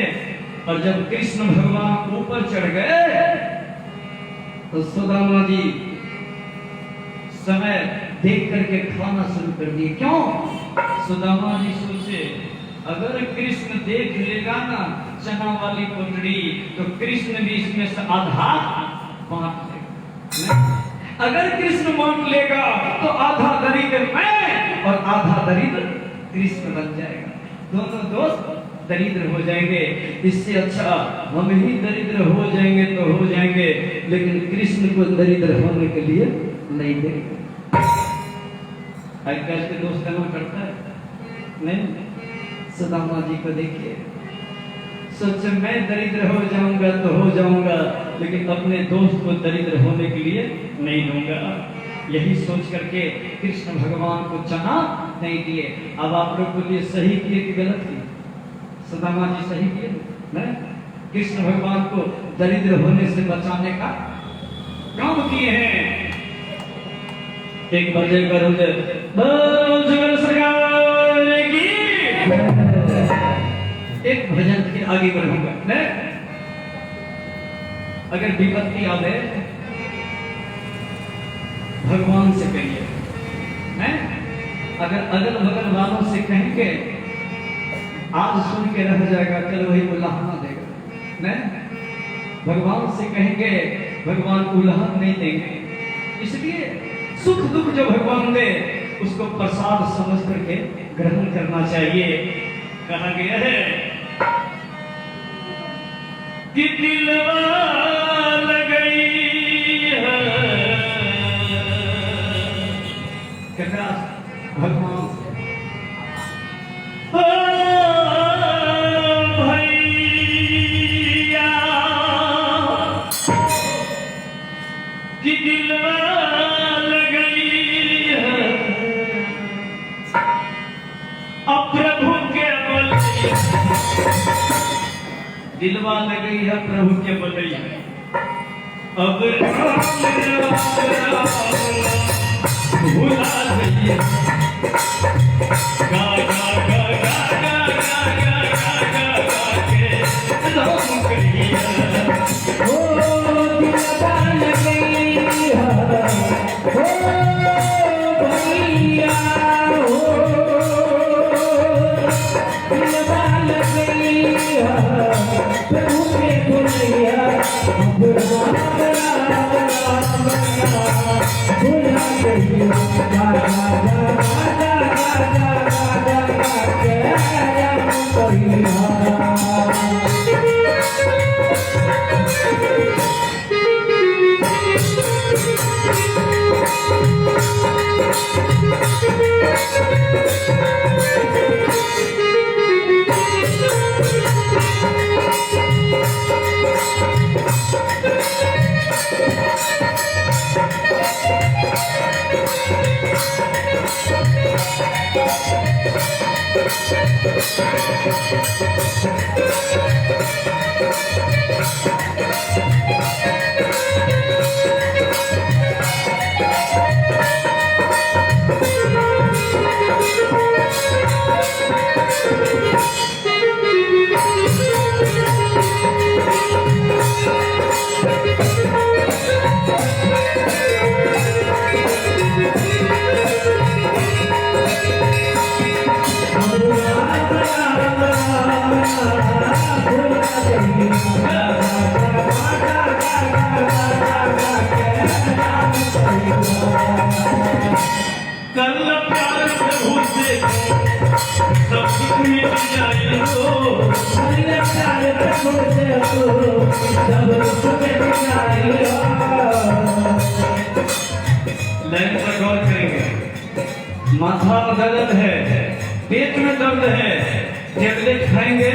और जब कृष्ण भगवान ऊपर चढ़ गए तो सुदामा जी समय देख करके खाना शुरू कर दिए। क्यों? सुदामा जी सोचे अगर कृष्ण देख लेगा ना चना वाली पोटड़ी तो कृष्ण भी इसमें से आधा बांट लेगा। अगर कृष्ण बांट लेगा तो आधा दरिद्र मैं और आधा दरिद्र कृष्ण बन जाएगा, दोनों दोस्त दरिद्र हो जाएंगे। इससे अच्छा हम ही दरिद्र हो जाएंगे तो हो जाएंगे, लेकिन कृष्ण को दरिद्र होने के लिए नहीं देंगे। आजकल के दोस्त क्या करता है? नहीं, सुदामा जी को देखिए, सोचे मैं दरिद्र हो जाऊंगा तो हो जाऊंगा, लेकिन अपने दोस्त को दरिद्र होने के लिए नहीं दूंगा। यही सोच करके कृष्ण भगवान को चना नहीं दिए। अब आप लोग बोलिए सही किए कि गलत किए? सुदामा जी सही किए ना? कृष्ण भगवान को दरिद्र होने से बचाने का काम किए हैं। एक भजन करोगे एक भजन फिर आगे बढ़ूंगा। अगर विपत्ति आवे भगवान से कहिए, अगर अगल बगल वालों से कहेंगे आज सुन के रह जाएगा, कल वही उल्लाहना देगा। भगवान से कहेंगे भगवान उल्लाहन नहीं देंगे। इसलिए सुख दुख जो भगवान दे उसको प्रसाद समझ करके ग्रहण करना चाहिए। कहा गया है कि दिलवा लगई है कहता भगवान से भैया कि दिलवा लगई है अब प्रभु के बोले, दिलवा लगई है प्रभु के बलैया। अब भुला गई गा गा गा गा गा गा गा गा गा के राम करिया। ओ दिलवा लगई है, ओ भैया हो, दिलवा लगई है प्रभु के बोलैया। अब राम राम राम राम भुला गई गा गा गा गा गा गा गा के राम करिया। कल प्यार प्रभु से सब सुख मिल जाए हो, प्यार प्रभु से सब सुख मिल जाए हो। लाइन पर गौर करेंगे। माथा में दर्द है, पेट में दर्द है, टेबलेट खाएंगे